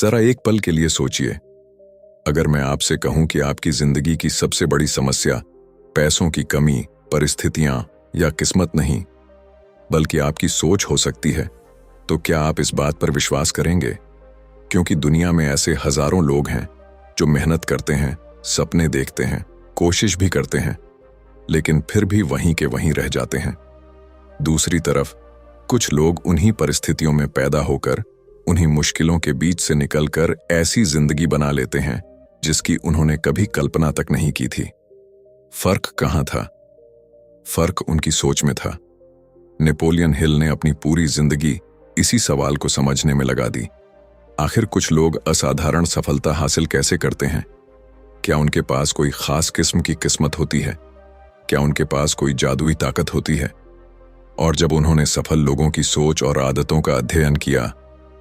जरा एक पल के लिए सोचिए, अगर मैं आपसे कहूं कि आपकी जिंदगी की सबसे बड़ी समस्या पैसों की कमी, परिस्थितियां या किस्मत नहीं, बल्कि आपकी सोच हो सकती है, तो क्या आप इस बात पर विश्वास करेंगे? क्योंकि दुनिया में ऐसे हजारों लोग हैं जो मेहनत करते हैं, सपने देखते हैं, कोशिश भी करते हैं, लेकिन फिर भी वहीं के वहीं रह जाते हैं। दूसरी तरफ कुछ लोग उन्हीं परिस्थितियों में पैदा होकर, उन्हीं मुश्किलों के बीच से निकलकर ऐसी जिंदगी बना लेते हैं जिसकी उन्होंने कभी कल्पना तक नहीं की थी। फर्क कहां था? फर्क उनकी सोच में था। नेपोलियन हिल ने अपनी पूरी जिंदगी इसी सवाल को समझने में लगा दी। आखिर कुछ लोग असाधारण सफलता हासिल कैसे करते हैं? क्या उनके पास कोई खास किस्म की किस्मत होती है? क्या उनके पास कोई जादुई ताकत होती है? और जब उन्होंने सफल लोगों की सोच और आदतों का अध्ययन किया,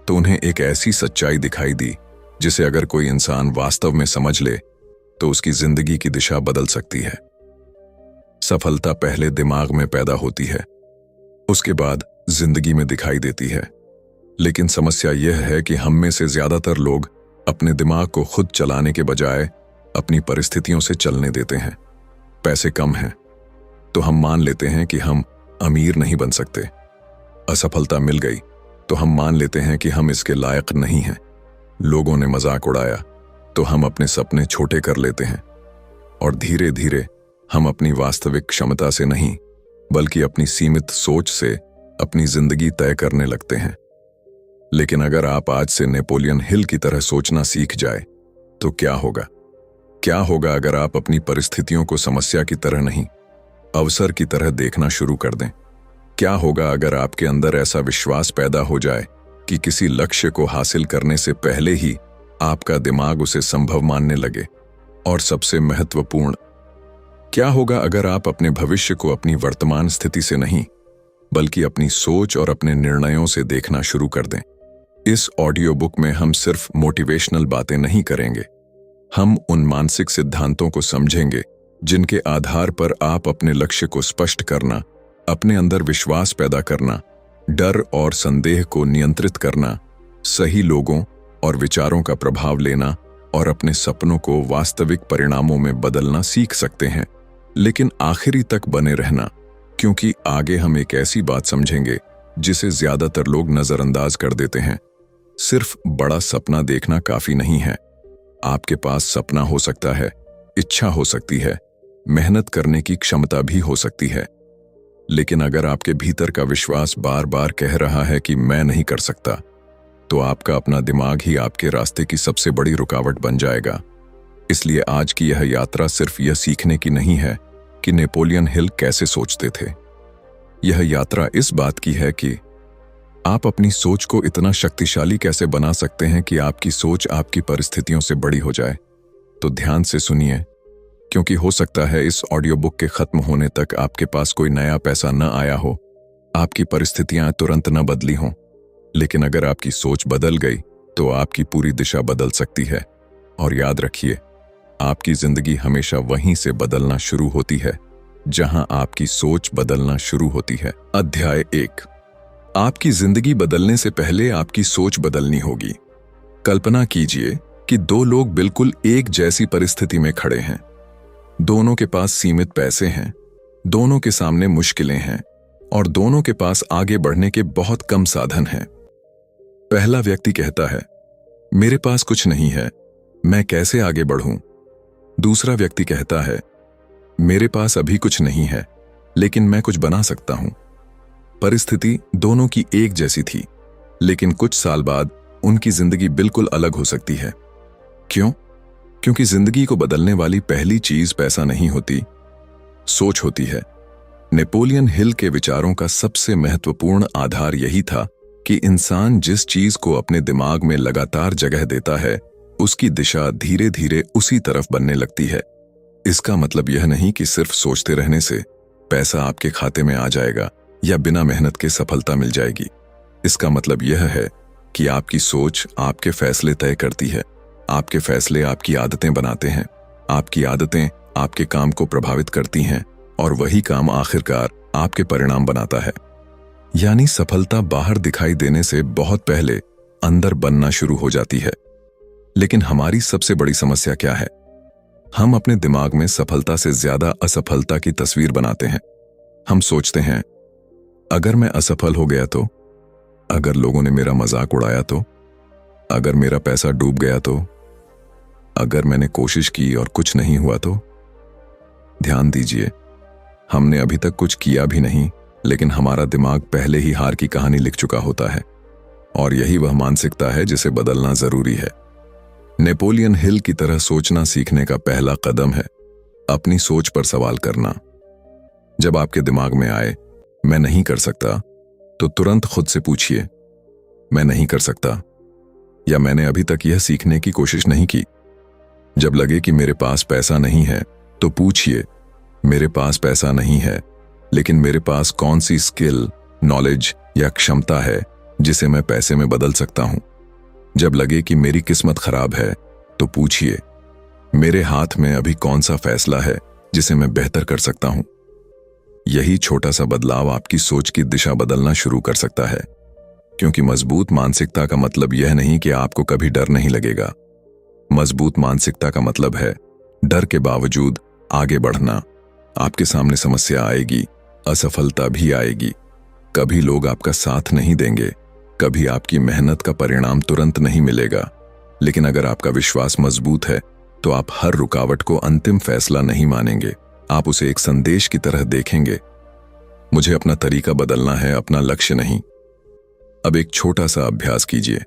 तो उन्हें एक ऐसी सच्चाई दिखाई दी जिसे अगर कोई इंसान वास्तव में समझ ले तो उसकी जिंदगी की दिशा बदल सकती है। सफलता पहले दिमाग में पैदा होती है, उसके बाद जिंदगी में दिखाई देती है। लेकिन समस्या यह है कि हम में से ज्यादातर लोग अपने दिमाग को खुद चलाने के बजाय अपनी परिस्थितियों से चलने देते हैं। पैसे कम हैं तो हम मान लेते हैं कि हम अमीर नहीं बन सकते। असफलता मिल गई तो हम मान लेते हैं कि हम इसके लायक नहीं हैं। लोगों ने मजाक उड़ाया तो हम अपने सपने छोटे कर लेते हैं, और धीरे धीरे हम अपनी वास्तविक क्षमता से नहीं बल्कि अपनी सीमित सोच से अपनी जिंदगी तय करने लगते हैं। लेकिन अगर आप आज से नेपोलियन हिल की तरह सोचना सीख जाए तो क्या होगा? क्या होगा अगर आप अपनी परिस्थितियों को समस्या की तरह नहीं, अवसर की तरह देखना शुरू कर दें? क्या होगा अगर आपके अंदर ऐसा विश्वास पैदा हो जाए कि किसी लक्ष्य को हासिल करने से पहले ही आपका दिमाग उसे संभव मानने लगे? और सबसे महत्वपूर्ण, क्या होगा अगर आप अपने भविष्य को अपनी वर्तमान स्थिति से नहीं बल्कि अपनी सोच और अपने निर्णयों से देखना शुरू कर दें? इस ऑडियो बुक में हम सिर्फ मोटिवेशनल बातें नहीं करेंगे, हम उन मानसिक सिद्धांतों को समझेंगे जिनके आधार पर आप अपने लक्ष्य को स्पष्ट करना, अपने अंदर विश्वास पैदा करना, डर और संदेह को नियंत्रित करना, सही लोगों और विचारों का प्रभाव लेना और अपने सपनों को वास्तविक परिणामों में बदलना सीख सकते हैं। लेकिन आखिरी तक बने रहना, क्योंकि आगे हम एक ऐसी बात समझेंगे जिसे ज्यादातर लोग नजरअंदाज कर देते हैं। सिर्फ बड़ा सपना देखना काफी नहीं है। आपके पास सपना हो सकता है, इच्छा हो सकती है, मेहनत करने की क्षमता भी हो सकती है, लेकिन अगर आपके भीतर का विश्वास बार बार कह रहा है कि मैं नहीं कर सकता, तो आपका अपना दिमाग ही आपके रास्ते की सबसे बड़ी रुकावट बन जाएगा। इसलिए आज की यह यात्रा सिर्फ यह सीखने की नहीं है कि नेपोलियन हिल कैसे सोचते थे। यह यात्रा इस बात की है कि आप अपनी सोच को इतना शक्तिशाली कैसे बना सकते हैं कि आपकी सोच आपकी परिस्थितियों से बड़ी हो जाए। तो ध्यान से सुनिए, क्योंकि हो सकता है इस ऑडियो बुक के खत्म होने तक आपके पास कोई नया पैसा न आया हो, आपकी परिस्थितियां तुरंत न बदली हों, लेकिन अगर आपकी सोच बदल गई तो आपकी पूरी दिशा बदल सकती है। और याद रखिए, आपकी जिंदगी हमेशा वहीं से बदलना शुरू होती है जहां आपकी सोच बदलना शुरू होती है। अध्याय 1, आपकी जिंदगी बदलने से पहले आपकी सोच बदलनी होगी। कल्पना कीजिए कि दो लोग बिल्कुल एक जैसी परिस्थिति में खड़े हैं। दोनों के पास सीमित पैसे हैं, दोनों के सामने मुश्किलें हैं और दोनों के पास आगे बढ़ने के बहुत कम साधन हैं। पहला व्यक्ति कहता है, मेरे पास कुछ नहीं है, मैं कैसे आगे बढ़ूं? दूसरा व्यक्ति कहता है, मेरे पास अभी कुछ नहीं है, लेकिन मैं कुछ बना सकता हूं। परिस्थिति दोनों की एक जैसी थी, लेकिन कुछ साल बाद उनकी जिंदगी बिल्कुल अलग हो सकती है। क्यों? क्योंकि जिंदगी को बदलने वाली पहली चीज पैसा नहीं होती, सोच होती है। नेपोलियन हिल के विचारों का सबसे महत्वपूर्ण आधार यही था कि इंसान जिस चीज को अपने दिमाग में लगातार जगह देता है, उसकी दिशा धीरे धीरे उसी तरफ बनने लगती है। इसका मतलब यह नहीं कि सिर्फ सोचते रहने से पैसा आपके खाते में आ जाएगा या बिना मेहनत के सफलता मिल जाएगी। इसका मतलब यह है कि आपकी सोच आपके फैसले तय करती है, आपके फैसले आपकी आदतें बनाते हैं, आपकी आदतें आपके काम को प्रभावित करती हैं और वही काम आखिरकार आपके परिणाम बनाता है। यानी सफलता बाहर दिखाई देने से बहुत पहले अंदर बनना शुरू हो जाती है। लेकिन हमारी सबसे बड़ी समस्या क्या है? हम अपने दिमाग में सफलता से ज्यादा असफलता की तस्वीर बनाते हैं। हम सोचते हैं, अगर मैं असफल हो गया तो, अगर लोगों ने मेरा मजाक उड़ाया तो, अगर मेरा पैसा डूब गया तो, अगर मैंने कोशिश की और कुछ नहीं हुआ तो। ध्यान दीजिए, हमने अभी तक कुछ किया भी नहीं, लेकिन हमारा दिमाग पहले ही हार की कहानी लिख चुका होता है। और यही वह मानसिकता है जिसे बदलना जरूरी है। नेपोलियन हिल की तरह सोचना सीखने का पहला कदम है अपनी सोच पर सवाल करना। जब आपके दिमाग में आए, मैं नहीं कर सकता, तो तुरंत खुद से पूछिए, मैं नहीं कर सकता, या मैंने अभी तक यह सीखने की कोशिश नहीं की। जब लगे कि मेरे पास पैसा नहीं है, तो पूछिए, मेरे पास पैसा नहीं है, लेकिन मेरे पास कौन सी स्किल, नॉलेज या क्षमता है जिसे मैं पैसे में बदल सकता हूं। जब लगे कि मेरी किस्मत खराब है, तो पूछिए, मेरे हाथ में अभी कौन सा फैसला है जिसे मैं बेहतर कर सकता हूं। यही छोटा सा बदलाव आपकी सोच की दिशा बदलना शुरू कर सकता है, क्योंकि मजबूत मानसिकता का मतलब यह नहीं कि आपको कभी डर नहीं लगेगा। मजबूत मानसिकता का मतलब है डर के बावजूद आगे बढ़ना। आपके सामने समस्या आएगी, असफलता भी आएगी, कभी लोग आपका साथ नहीं देंगे, कभी आपकी मेहनत का परिणाम तुरंत नहीं मिलेगा, लेकिन अगर आपका विश्वास मजबूत है तो आप हर रुकावट को अंतिम फैसला नहीं मानेंगे, आप उसे एक संदेश की तरह देखेंगे। मुझे अपना तरीका बदलना है, अपना लक्ष्य नहीं। अब एक छोटा सा अभ्यास कीजिए।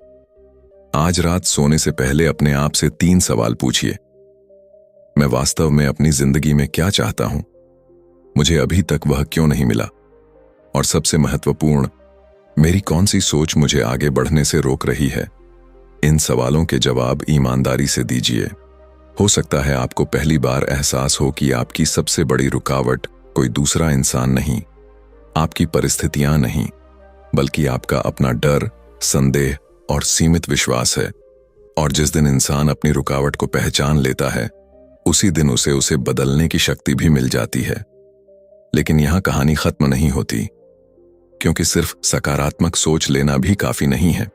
आज रात सोने से पहले अपने आप से 3 सवाल पूछिए। मैं वास्तव में अपनी जिंदगी में क्या चाहता हूं? मुझे अभी तक वह क्यों नहीं मिला? और सबसे महत्वपूर्ण, मेरी कौन सी सोच मुझे आगे बढ़ने से रोक रही है? इन सवालों के जवाब ईमानदारी से दीजिए। हो सकता है आपको पहली बार एहसास हो कि आपकी सबसे बड़ी रुकावट कोई दूसरा इंसान नहीं, आपकी परिस्थितियां नहीं, बल्कि आपका अपना डर, संदेह और सीमित विश्वास है। और जिस दिन इंसान अपनी रुकावट को पहचान लेता है, उसी दिन उसे बदलने की शक्ति भी मिल जाती है। लेकिन यहां कहानी खत्म नहीं होती, क्योंकि सिर्फ सकारात्मक सोच लेना भी काफी नहीं है।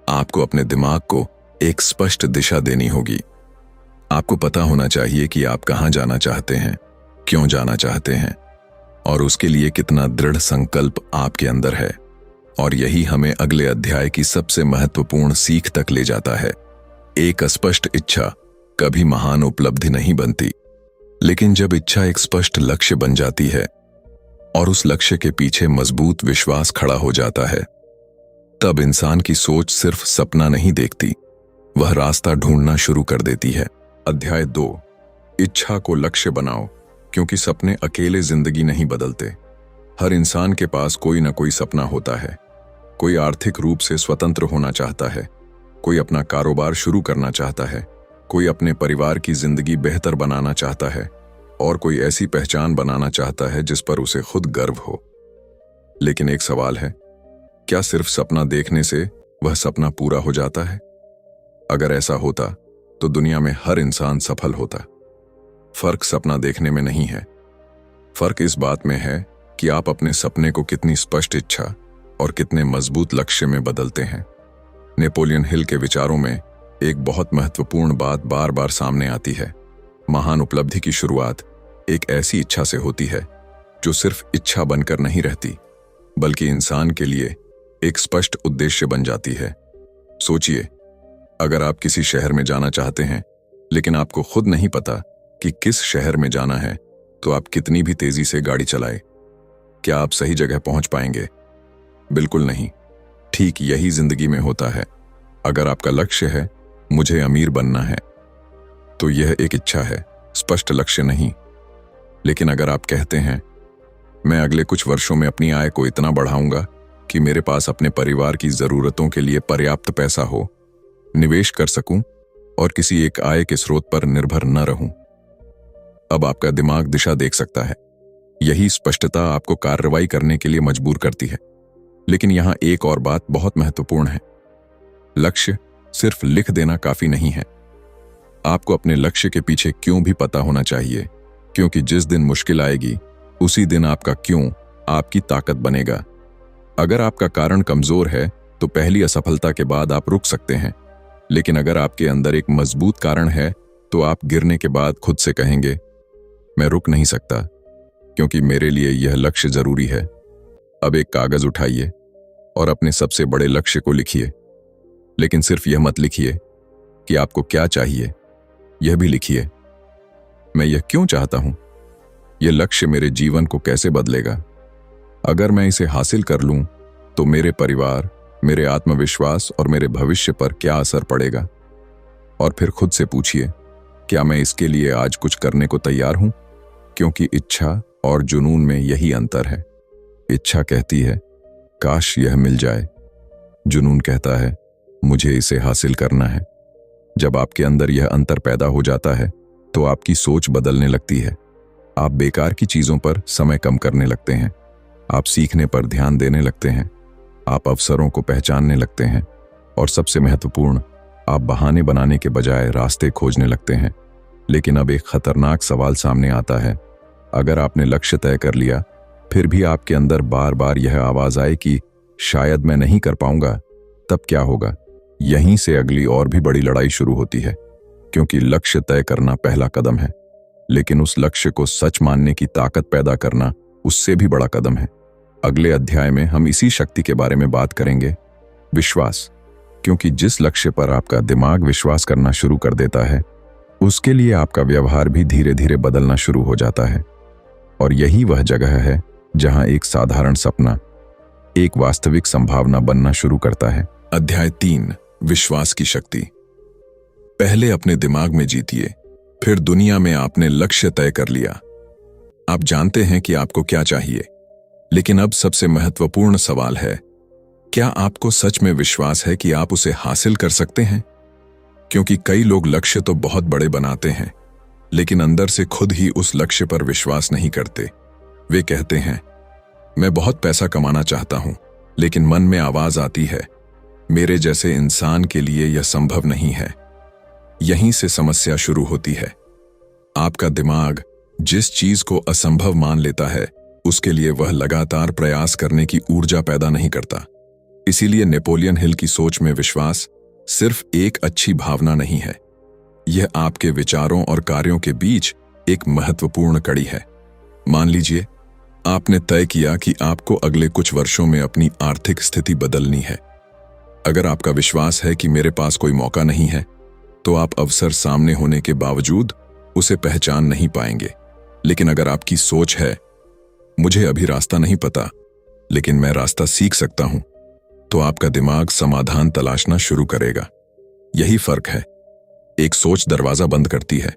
आपको अपने दिमाग को एक स्पष्ट दिशा देनी होगी। आपको पता होना चाहिए कि आप कहां जाना चाहते हैं, क्यों जाना चाहते हैं, और उसके लिए कितना दृढ़ संकल्प आपके अंदर है। और यही हमें अगले अध्याय की सबसे महत्वपूर्ण सीख तक ले जाता है। एक अस्पष्ट इच्छा कभी महान उपलब्धि नहीं बनती, लेकिन जब इच्छा एक स्पष्ट लक्ष्य बन जाती है और उस लक्ष्य के पीछे मजबूत विश्वास खड़ा हो जाता है, तब इंसान की सोच सिर्फ सपना नहीं देखती, वह रास्ता ढूंढना शुरू कर देती है। अध्याय 2, इच्छा को लक्ष्य बनाओ, क्योंकि सपने अकेले जिंदगी नहीं बदलते। हर इंसान के पास कोई ना कोई सपना होता है। कोई आर्थिक रूप से स्वतंत्र होना चाहता है, कोई अपना कारोबार शुरू करना चाहता है, कोई अपने परिवार की जिंदगी बेहतर बनाना चाहता है, और कोई ऐसी पहचान बनाना चाहता है जिस पर उसे खुद गर्व हो। लेकिन एक सवाल है, क्या सिर्फ सपना देखने से वह सपना पूरा हो जाता है? अगर ऐसा होता तो दुनिया में हर इंसान सफल होता। फर्क सपना देखने में नहीं है, फर्क इस बात में है कि आप अपने सपने को कितनी स्पष्ट इच्छा और कितने मजबूत लक्ष्य में बदलते हैं। नेपोलियन हिल के विचारों में एक बहुत महत्वपूर्ण बात बार बार सामने आती है। महान उपलब्धि की शुरुआत एक ऐसी इच्छा से होती है जो सिर्फ इच्छा बनकर नहीं रहती, बल्कि इंसान के लिए एक स्पष्ट उद्देश्य बन जाती है। सोचिए, अगर आप किसी शहर में जाना चाहते हैं, लेकिन आपको खुद नहीं पता कि किस शहर में जाना है, तो आप कितनी भी तेजी से गाड़ी चलाएं, क्या आप सही जगह पहुंच पाएंगे? बिल्कुल नहीं। ठीक यही जिंदगी में होता है। अगर आपका लक्ष्य है, मुझे अमीर बनना है, तो यह एक इच्छा है, स्पष्ट लक्ष्य नहीं। लेकिन अगर आप कहते हैं, मैं अगले कुछ वर्षों में अपनी आय को इतना बढ़ाऊंगा कि मेरे पास अपने परिवार की जरूरतों के लिए पर्याप्त पैसा हो, निवेश कर सकूं और किसी एक आय के स्रोत पर निर्भर न रहूं, अब आपका दिमाग दिशा देख सकता है। यही स्पष्टता आपको कार्रवाई करने के लिए मजबूर करती है। लेकिन यहां एक और बात बहुत महत्वपूर्ण है, लक्ष्य सिर्फ लिख देना काफी नहीं है। आपको अपने लक्ष्य के पीछे क्यों भी पता होना चाहिए, क्योंकि जिस दिन मुश्किल आएगी, उसी दिन आपका क्यों आपकी ताकत बनेगा। अगर आपका कारण कमजोर है, तो पहली असफलता के बाद आप रुक सकते हैं, लेकिन अगर आपके अंदर एक मजबूत कारण है तो आप गिरने के बाद खुद से कहेंगे, मैं रुक नहीं सकता क्योंकि मेरे लिए यह लक्ष्य जरूरी है। अब एक कागज उठाइए और अपने सबसे बड़े लक्ष्य को लिखिए, लेकिन सिर्फ यह मत लिखिए कि आपको क्या चाहिए, यह भी लिखिए, मैं यह क्यों चाहता हूं, यह लक्ष्य मेरे जीवन को कैसे बदलेगा। अगर मैं इसे हासिल कर लूं तो मेरे परिवार, मेरे आत्मविश्वास और मेरे भविष्य पर क्या असर पड़ेगा। और फिर खुद से पूछिए, क्या मैं इसके लिए आज कुछ करने को तैयार हूं। क्योंकि इच्छा और जुनून में यही अंतर है। इच्छा कहती है काश यह मिल जाए, जुनून कहता है मुझे इसे हासिल करना है। जब आपके अंदर यह अंतर पैदा हो जाता है तो आपकी सोच बदलने लगती है। आप बेकार की चीजों पर समय कम करने लगते हैं, आप सीखने पर ध्यान देने लगते हैं, आप अवसरों को पहचानने लगते हैं और सबसे महत्वपूर्ण, आप बहाने बनाने के बजाय रास्ते खोजने लगते हैं। लेकिन अब एक खतरनाक सवाल सामने आता है। अगर आपने लक्ष्य तय कर लिया फिर भी आपके अंदर बार बार यह आवाज आए कि शायद मैं नहीं कर पाऊंगा, तब क्या होगा। यहीं से अगली और भी बड़ी लड़ाई शुरू होती है, क्योंकि लक्ष्य तय करना पहला कदम है, लेकिन उस लक्ष्य को सच मानने की ताकत पैदा करना उससे भी बड़ा कदम है। अगले अध्याय में हम इसी शक्ति के बारे में बात करेंगे, विश्वास। क्योंकि जिस लक्ष्य पर आपका दिमाग विश्वास करना शुरू कर देता है उसके लिए आपका व्यवहार भी धीरे धीरे बदलना शुरू हो जाता है। और यही वह जगह है जहां एक साधारण सपना एक वास्तविक संभावना बनना शुरू करता है। अध्याय 3, विश्वास की शक्ति। पहले अपने दिमाग में जीतिए, फिर दुनिया में आपने लक्ष्य तय कर लिया। आप जानते हैं कि आपको क्या चाहिए, लेकिन अब सबसे महत्वपूर्ण सवाल है, क्या आपको सच में विश्वास है कि आप उसे हासिल कर सकते हैं। क्योंकि कई लोग लक्ष्य तो बहुत बड़े बनाते हैं, लेकिन अंदर से खुद ही उस लक्ष्य पर विश्वास नहीं करते। वे कहते हैं, मैं बहुत पैसा कमाना चाहता हूं, लेकिन मन में आवाज आती है, मेरे जैसे इंसान के लिए यह संभव नहीं है। यहीं से समस्या शुरू होती है। आपका दिमाग जिस चीज को असंभव मान लेता है उसके लिए वह लगातार प्रयास करने की ऊर्जा पैदा नहीं करता। इसीलिए नेपोलियन हिल की सोच में विश्वास सिर्फ एक अच्छी भावना नहीं है, यह आपके विचारों और कार्यों के बीच एक महत्वपूर्ण कड़ी है। मान लीजिए आपने तय किया कि आपको अगले कुछ वर्षों में अपनी आर्थिक स्थिति बदलनी है। अगर आपका विश्वास है कि मेरे पास कोई मौका नहीं है, तो आप अवसर सामने होने के बावजूद उसे पहचान नहीं पाएंगे। लेकिन अगर आपकी सोच है, मुझे अभी रास्ता नहीं पता, लेकिन मैं रास्ता सीख सकता हूं, तो आपका दिमाग समाधान तलाशना शुरू करेगा। यही फर्क है। एक सोच दरवाजा बंद करती है,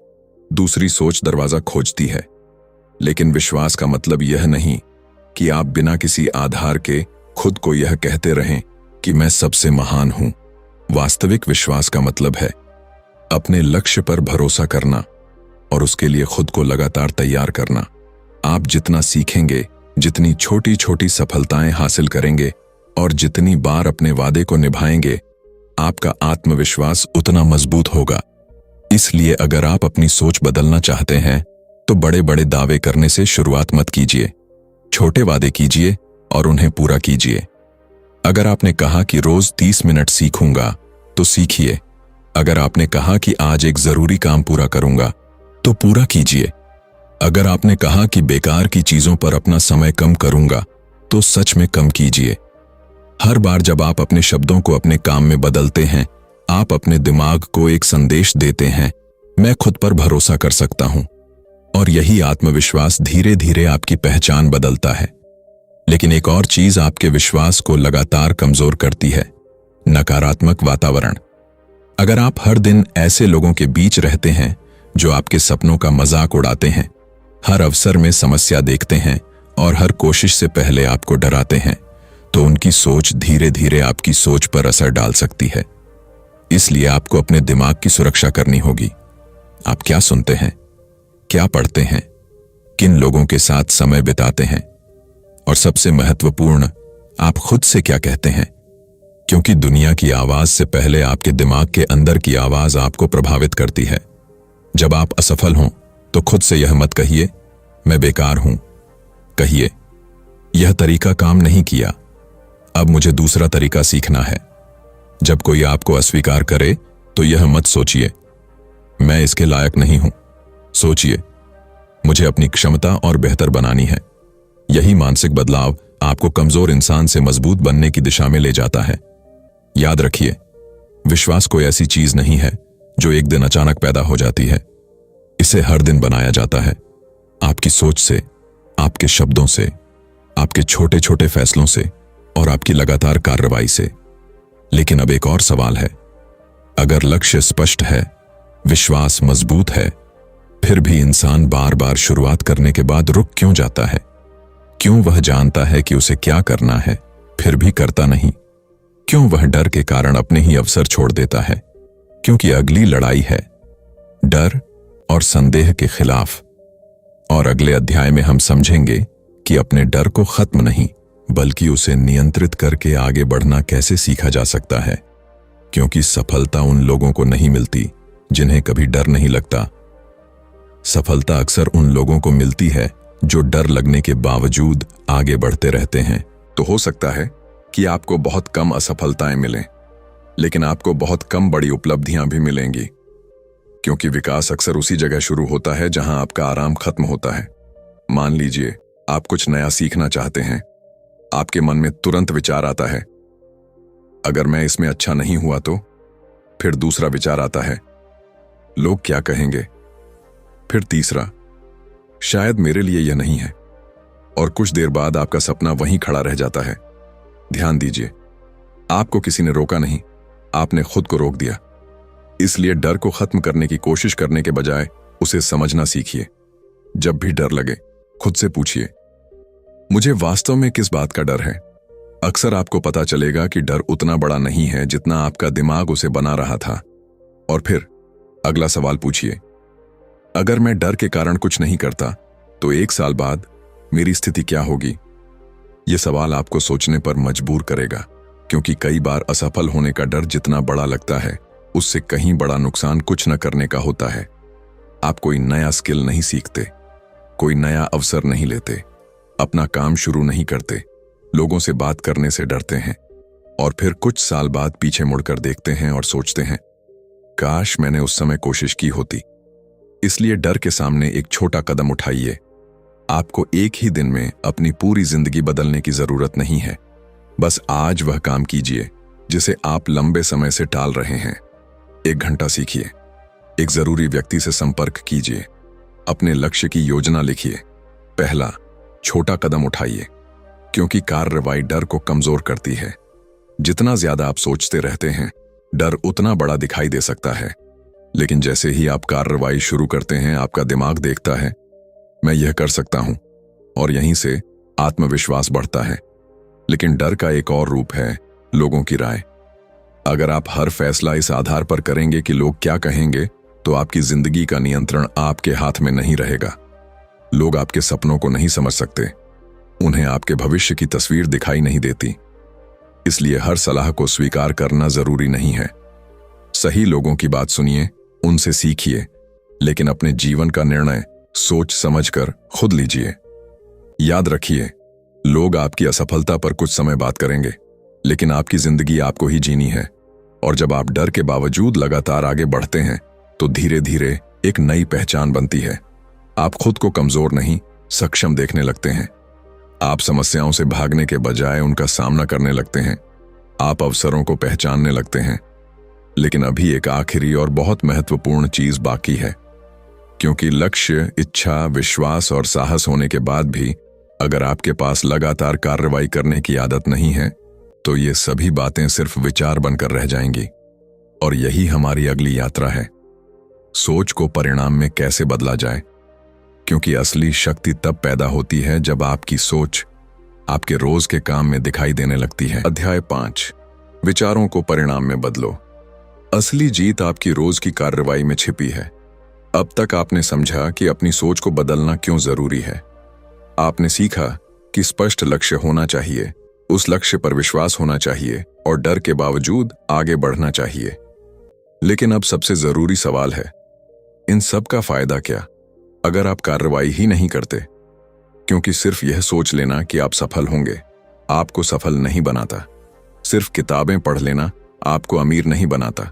दूसरी सोच दरवाजा खोजती है। लेकिन विश्वास का मतलब यह नहीं कि आप बिना किसी आधार के खुद को यह कहते रहें कि मैं सबसे महान हूं। वास्तविक विश्वास का मतलब है अपने लक्ष्य पर भरोसा करना और उसके लिए खुद को लगातार तैयार करना। आप जितना सीखेंगे, जितनी छोटी छोटी सफलताएं हासिल करेंगे और जितनी बार अपने वादे को निभाएंगे, आपका आत्मविश्वास उतना मजबूत होगा। इसलिए अगर आप अपनी सोच बदलना चाहते हैं तो बड़े बड़े दावे करने से शुरुआत मत कीजिए। छोटे वादे कीजिए और उन्हें पूरा कीजिए। अगर आपने कहा कि रोज 30 मिनट सीखूंगा, तो सीखिए। अगर आपने कहा कि आज एक जरूरी काम पूरा करूंगा, तो पूरा कीजिए। अगर आपने कहा कि बेकार की चीजों पर अपना समय कम करूंगा, तो सच में कम कीजिए। हर बार जब आप अपने शब्दों को अपने काम में बदलते हैं, आप अपने दिमाग को एक संदेश देते हैं, मैं खुद पर भरोसा कर सकता हूं। और यही आत्मविश्वास धीरे धीरे आपकी पहचान बदलता है। लेकिन एक और चीज आपके विश्वास को लगातार कमजोर करती है, नकारात्मक वातावरण। अगर आप हर दिन ऐसे लोगों के बीच रहते हैं जो आपके सपनों का मजाक उड़ाते हैं, हर अवसर में समस्या देखते हैं और हर कोशिश से पहले आपको डराते हैं, तो उनकी सोच धीरे धीरे आपकी सोच पर असर डाल सकती है। इसलिए आपको अपने दिमाग की सुरक्षा करनी होगी। आप क्या सुनते हैं, क्या पढ़ते हैं, किन लोगों के साथ समय बिताते हैं, और सबसे महत्वपूर्ण, आप खुद से क्या कहते हैं। क्योंकि दुनिया की आवाज से पहले आपके दिमाग के अंदर की आवाज आपको प्रभावित करती है। जब आप असफल हों तो खुद से यह मत कहिए, मैं बेकार हूं। कहिए, यह तरीका काम नहीं किया, अब मुझे दूसरा तरीका सीखना है। जब कोई आपको अस्वीकार करे तो यह मत सोचिए मैं इसके लायक नहीं हूं। सोचिए मुझे अपनी क्षमता और बेहतर बनानी है। यही मानसिक बदलाव आपको कमजोर इंसान से मजबूत बनने की दिशा में ले जाता है। याद रखिए, विश्वास कोई ऐसी चीज नहीं है जो एक दिन अचानक पैदा हो जाती है। इसे हर दिन बनाया जाता है, आपकी सोच से, आपके शब्दों से, आपके छोटे छोटे फैसलों से और आपकी लगातार कार्रवाई से। लेकिन अब एक और सवाल है, अगर लक्ष्य स्पष्ट है, विश्वास मजबूत है, फिर भी इंसान बार बार शुरुआत करने के बाद रुक क्यों जाता है? क्यों वह जानता है कि उसे क्या करना है, फिर भी करता नहीं? क्यों वह डर के कारण अपने ही अवसर छोड़ देता है? क्योंकि अगली लड़ाई है डर और संदेह के खिलाफ। और अगले अध्याय में हम समझेंगे कि अपने डर को खत्म नहीं, बल्कि उसे नियंत्रित करके आगे बढ़ना कैसे सीखा जा सकता है। क्योंकि सफलता उन लोगों को नहीं मिलती जिन्हें कभी डर नहीं लगता। सफलता अक्सर उन लोगों को मिलती है जो डर लगने के बावजूद आगे बढ़ते रहते हैं। तो हो सकता है कि आपको बहुत कम असफलताएं मिलें, लेकिन आपको बहुत कम बड़ी उपलब्धियां भी मिलेंगी। क्योंकि विकास अक्सर उसी जगह शुरू होता है जहां आपका आराम खत्म होता है। मान लीजिए आप कुछ नया सीखना चाहते हैं, आपके मन में तुरंत विचार आता है, अगर मैं इसमें अच्छा नहीं हुआ तो? फिर दूसरा विचार आता है, लोग क्या कहेंगे? फिर तीसरा, शायद मेरे लिए यह नहीं है। और कुछ देर बाद आपका सपना वहीं खड़ा रह जाता है। ध्यान दीजिए, आपको किसी ने रोका नहीं, आपने खुद को रोक दिया। इसलिए डर को खत्म करने की कोशिश करने के बजाय उसे समझना सीखिए। जब भी डर लगे, खुद से पूछिए, मुझे वास्तव में किस बात का डर है? अक्सर आपको पता चलेगा कि डर उतना बड़ा नहीं है जितना आपका दिमाग उसे बना रहा था। और फिर अगला सवाल पूछिए, अगर मैं डर के कारण कुछ नहीं करता तो 1 साल बाद मेरी स्थिति क्या होगी? यह सवाल आपको सोचने पर मजबूर करेगा, क्योंकि कई बार असफल होने का डर जितना बड़ा लगता है, उससे कहीं बड़ा नुकसान कुछ न करने का होता है। आप कोई नया स्किल नहीं सीखते, कोई नया अवसर नहीं लेते, अपना काम शुरू नहीं करते, लोगों से बात करने से डरते हैं, और फिर कुछ साल बाद पीछे मुड़कर देखते हैं और सोचते हैं, काश मैंने उस समय कोशिश की होती। इसलिए डर के सामने एक छोटा कदम उठाइए। आपको एक ही दिन में अपनी पूरी जिंदगी बदलने की जरूरत नहीं है। बस आज वह काम कीजिए जिसे आप लंबे समय से टाल रहे हैं। 1 घंटा सीखिए, एक जरूरी व्यक्ति से संपर्क कीजिए, अपने लक्ष्य की योजना लिखिए। पहला छोटा कदम उठाइए, क्योंकि कार्रवाई डर को कमजोर करती है। जितना ज्यादा आप सोचते रहते हैं, डर उतना बड़ा दिखाई दे सकता है। लेकिन जैसे ही आप कार्रवाई शुरू करते हैं, आपका दिमाग देखता है, मैं यह कर सकता हूं, और यहीं से आत्मविश्वास बढ़ता है। लेकिन डर का एक और रूप है लोगों की राय। अगर आप हर फैसला इस आधार पर करेंगे कि लोग क्या कहेंगे, तो आपकी जिंदगी का नियंत्रण आपके हाथ में नहीं रहेगा। लोग आपके सपनों को नहीं समझ सकते, उन्हें आपके भविष्य की तस्वीर दिखाई नहीं देती। इसलिए हर सलाह को स्वीकार करना जरूरी नहीं है। सही लोगों की बात सुनिए, उनसे सीखिए, लेकिन अपने जीवन का निर्णय सोच समझकर खुद लीजिए। याद रखिए, लोग आपकी असफलता पर कुछ समय बात करेंगे, लेकिन आपकी जिंदगी आपको ही जीनी है। और जब आप डर के बावजूद लगातार आगे बढ़ते हैं, तो धीरे धीरे एक नई पहचान बनती है। आप खुद को कमजोर नहीं, सक्षम देखने लगते हैं। आप समस्याओं से भागने के बजाय उनका सामना करने लगते हैं। आप अवसरों को पहचानने लगते हैं। लेकिन अभी एक आखिरी और बहुत महत्वपूर्ण चीज बाकी है, क्योंकि लक्ष्य, इच्छा, विश्वास और साहस होने के बाद भी अगर आपके पास लगातार कार्रवाई करने की आदत नहीं है, तो ये सभी बातें सिर्फ विचार बनकर रह जाएंगी। और यही हमारी अगली यात्रा है, सोच को परिणाम में कैसे बदला जाए। क्योंकि असली शक्ति तब पैदा होती है जब आपकी सोच आपके रोज के काम में दिखाई देने लगती है। अध्याय 5, विचारों को परिणाम में बदलो। असली जीत आपकी रोज की कार्रवाई में छिपी है। अब तक आपने समझा कि अपनी सोच को बदलना क्यों जरूरी है। आपने सीखा कि स्पष्ट लक्ष्य होना चाहिए, उस लक्ष्य पर विश्वास होना चाहिए और डर के बावजूद आगे बढ़ना चाहिए। लेकिन अब सबसे जरूरी सवाल है, इन सब का फायदा क्या अगर आप कार्रवाई ही नहीं करते? क्योंकि सिर्फ यह सोच लेना कि आप सफल होंगे आपको सफल नहीं बनाता। सिर्फ किताबें पढ़ लेना आपको अमीर नहीं बनाता।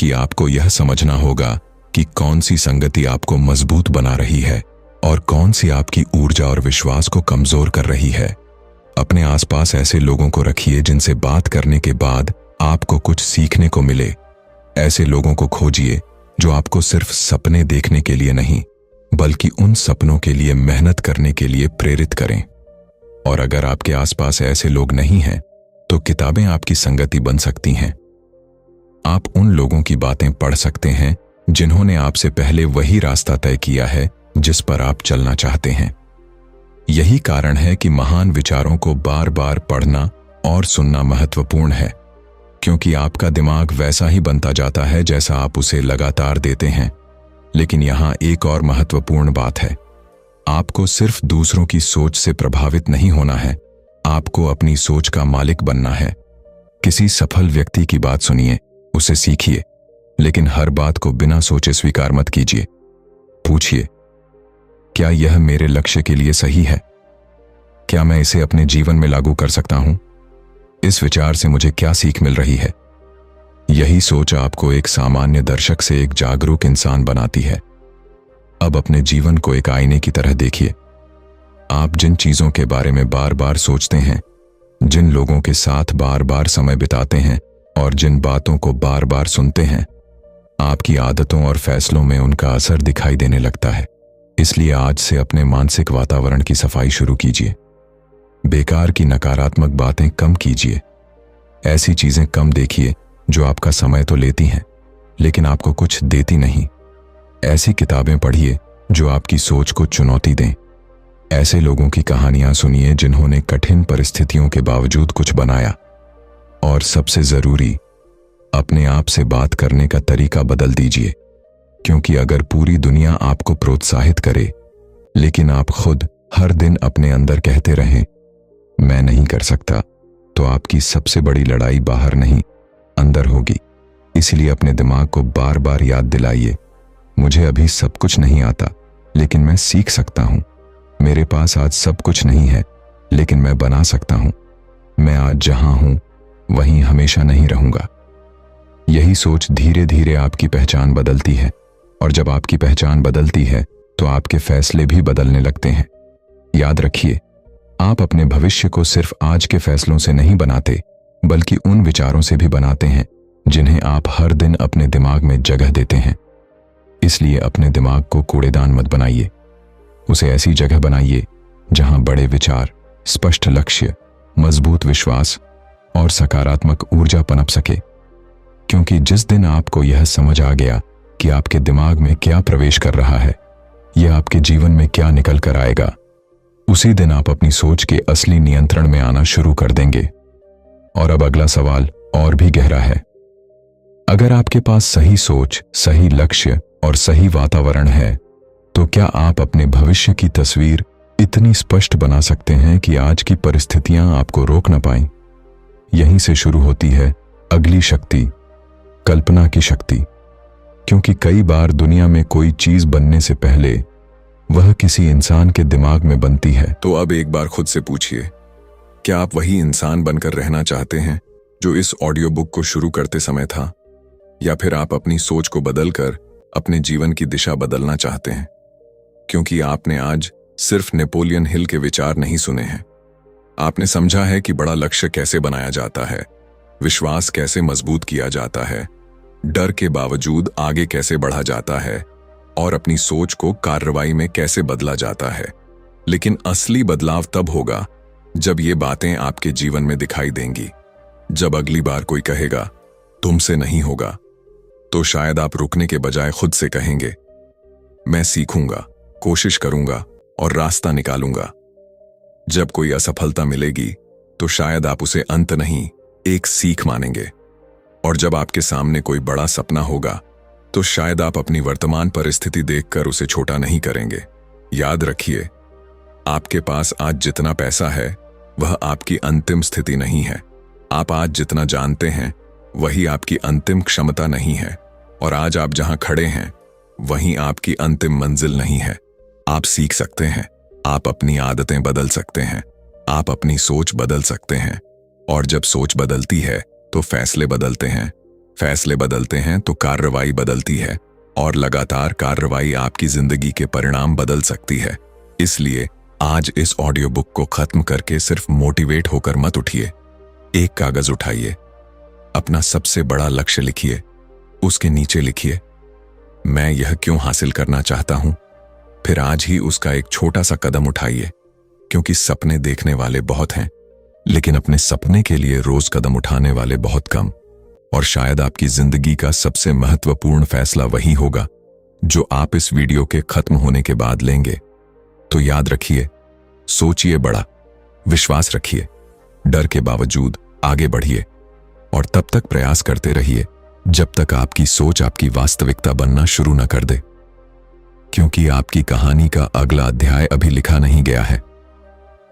कि आपको यह समझना होगा कि कौन सी संगति आपको मजबूत बना रही है और कौन सी आपकी ऊर्जा और विश्वास को कमजोर कर रही है। अपने आसपास ऐसे लोगों को रखिए जिनसे बात करने के बाद आपको कुछ सीखने को मिले। ऐसे लोगों को खोजिए जो आपको सिर्फ सपने देखने के लिए नहीं, बल्कि उन सपनों के लिए मेहनत करने के लिए प्रेरित करें। और अगर आपके आसपास ऐसे लोग नहीं हैं, तो किताबें आपकी संगति बन सकती हैं। आप उन लोगों की बातें पढ़ सकते हैं जिन्होंने आपसे पहले वही रास्ता तय किया है जिस पर आप चलना चाहते हैं। यही कारण है कि महान विचारों को बार बार पढ़ना और सुनना महत्वपूर्ण है, क्योंकि आपका दिमाग वैसा ही बनता जाता है जैसा आप उसे लगातार देते हैं। लेकिन यहां एक और महत्वपूर्ण बात है, आपको सिर्फ दूसरों की सोच से प्रभावित नहीं होना है, आपको अपनी सोच का मालिक बनना है। किसी सफल व्यक्ति की बात सुनिए, उसे सीखिए, लेकिन हर बात को बिना सोचे स्वीकार मत कीजिए। पूछिए, क्या यह मेरे लक्ष्य के लिए सही है? क्या मैं इसे अपने जीवन में लागू कर सकता हूं? इस विचार से मुझे क्या सीख मिल रही है? यही सोच आपको एक सामान्य दर्शक से एक जागरूक इंसान बनाती है। अब अपने जीवन को एक आईने की तरह देखिए। आप जिन चीजों के बारे में बार बार सोचते हैं, जिन लोगों के साथ बार बार समय बिताते हैं और जिन बातों को बार बार सुनते हैं, आपकी आदतों और फैसलों में उनका असर दिखाई देने लगता है। इसलिए आज से अपने मानसिक वातावरण की सफाई शुरू कीजिए। बेकार की नकारात्मक बातें कम कीजिए। ऐसी चीजें कम देखिए जो आपका समय तो लेती हैं, लेकिन आपको कुछ देती नहीं। ऐसी किताबें पढ़िए जो आपकी सोच को चुनौती दें। ऐसे लोगों की कहानियां सुनिए जिन्होंने कठिन परिस्थितियों के बावजूद कुछ बनाया। और सबसे जरूरी, अपने आप से बात करने का तरीका बदल दीजिए, क्योंकि अगर पूरी दुनिया आपको प्रोत्साहित करे, लेकिन आप खुद हर दिन अपने अंदर कहते रहें, मैं नहीं कर सकता, तो आपकी सबसे बड़ी लड़ाई बाहर नहीं, अंदर होगी। इसलिए अपने दिमाग को बार बार याद दिलाइए, मुझे अभी सब कुछ नहीं आता, लेकिन मैं सीख सकता हूं। मेरे पास आज सब कुछ नहीं है, लेकिन मैं बना सकता हूं। मैं आज जहां हूं, वहीं हमेशा नहीं रहूंगा। यही सोच धीरे धीरे आपकी पहचान बदलती है, और जब आपकी पहचान बदलती है, तो आपके फैसले भी बदलने लगते हैं। याद रखिए, आप अपने भविष्य को सिर्फ आज के फैसलों से नहीं बनाते, बल्कि उन विचारों से भी बनाते हैं जिन्हें आप हर दिन अपने दिमाग में जगह देते हैं। इसलिए अपने दिमाग को कूड़ेदान मत बनाइए, उसे ऐसी जगह बनाइए जहां बड़े विचार, स्पष्ट लक्ष्य, मजबूत विश्वास और सकारात्मक ऊर्जा पनप सके। क्योंकि जिस दिन आपको यह समझ आ गया कि आपके दिमाग में क्या प्रवेश कर रहा है, यह आपके जीवन में क्या निकल कर आएगा, उसी दिन आप अपनी सोच के असली नियंत्रण में आना शुरू कर देंगे। और अब अगला सवाल और भी गहरा है। अगर आपके पास सही सोच, सही लक्ष्य और सही वातावरण है, तो क्या आप अपने भविष्य की तस्वीर इतनी स्पष्ट बना सकते हैं कि आज की परिस्थितियां आपको रोक न पाएं? यहीं से शुरू होती है अगली शक्ति, कल्पना की शक्ति। क्योंकि कई बार दुनिया में कोई चीज बनने से पहले वह किसी इंसान के दिमाग में बनती है। तो अब एक बार खुद से पूछिए, क्या आप वही इंसान बनकर रहना चाहते हैं जो इस ऑडियो बुक को शुरू करते समय था, या फिर आप अपनी सोच को बदलकर अपने जीवन की दिशा बदलना चाहते हैं? क्योंकि आपने आज सिर्फ नेपोलियन हिल के विचार नहीं सुने हैं, आपने समझा है कि बड़ा लक्ष्य कैसे बनाया जाता है, विश्वास कैसे मजबूत किया जाता है, डर के बावजूद आगे कैसे बढ़ा जाता है, और अपनी सोच को कार्रवाई में कैसे बदला जाता है। लेकिन असली बदलाव तब होगा जब ये बातें आपके जीवन में दिखाई देंगी। जब अगली बार कोई कहेगा तुमसे नहीं होगा, तो शायद आप रुकने के बजाय खुद से कहेंगे, मैं सीखूंगा, कोशिश करूंगा और रास्ता निकालूंगा। जब कोई असफलता मिलेगी, तो शायद आप उसे अंत नहीं, एक सीख मानेंगे। और जब आपके सामने कोई बड़ा सपना होगा, तो शायद आप अपनी वर्तमान परिस्थिति देखकर उसे छोटा नहीं करेंगे। याद रखिए, आपके पास आज जितना पैसा है, वह आपकी अंतिम स्थिति नहीं है। आप आज जितना जानते हैं, वही आपकी अंतिम क्षमता नहीं है। और आज आप जहां खड़े हैं, वहीं आपकी अंतिम मंजिल नहीं है। आप सीख सकते हैं, आप अपनी आदतें बदल सकते हैं, आप अपनी सोच बदल सकते हैं। और जब सोच बदलती है, तो फैसले बदलते हैं, फैसले बदलते हैं तो कार्रवाई बदलती है, और लगातार कार्रवाई आपकी जिंदगी के परिणाम बदल सकती है। इसलिए आज इस ऑडियो बुक को खत्म करके सिर्फ मोटिवेट होकर मत उठिए। एक कागज उठाइए, अपना सबसे बड़ा लक्ष्य लिखिए, उसके नीचे लिखिए, मैं यह क्यों हासिल करना चाहता हूं। फिर आज ही उसका एक छोटा सा कदम उठाइए, क्योंकि सपने देखने वाले बहुत हैं, लेकिन अपने सपने के लिए रोज कदम उठाने वाले बहुत कम। और शायद आपकी जिंदगी का सबसे महत्वपूर्ण फैसला वही होगा जो आप इस वीडियो के खत्म होने के बाद लेंगे। तो याद रखिए, सोचिए बड़ा, विश्वास रखिए, डर के बावजूद आगे बढ़िए, और तब तक प्रयास करते रहिए जब तक आपकी सोच आपकी वास्तविकता बनना शुरू न कर दे। क्योंकि आपकी कहानी का अगला अध्याय अभी लिखा नहीं गया है,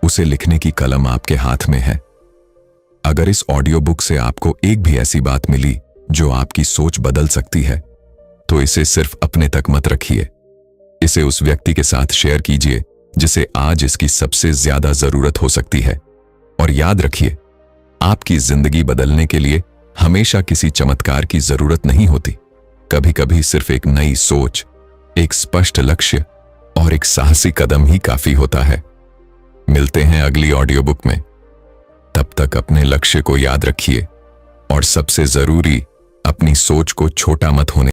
उसे लिखने की कलम आपके हाथ में है। अगर इस ऑडियो बुक से आपको एक भी ऐसी बात मिली जो आपकी सोच बदल सकती है, तो इसे सिर्फ अपने तक मत रखिए। इसे उस व्यक्ति के साथ शेयर कीजिए जिसे आज इसकी सबसे ज्यादा जरूरत हो सकती है। और याद रखिए, आपकी जिंदगी बदलने के लिए हमेशा किसी चमत्कार की जरूरत नहीं होती। कभी कभी सिर्फ एक नई सोच, एक स्पष्ट लक्ष्य और एक साहसी कदम ही काफी होता है। मिलते हैं अगली ऑडियो बुक में। तब तक अपने लक्ष्य को याद रखिए, और सबसे जरूरी, अपनी सोच को छोटा मत होने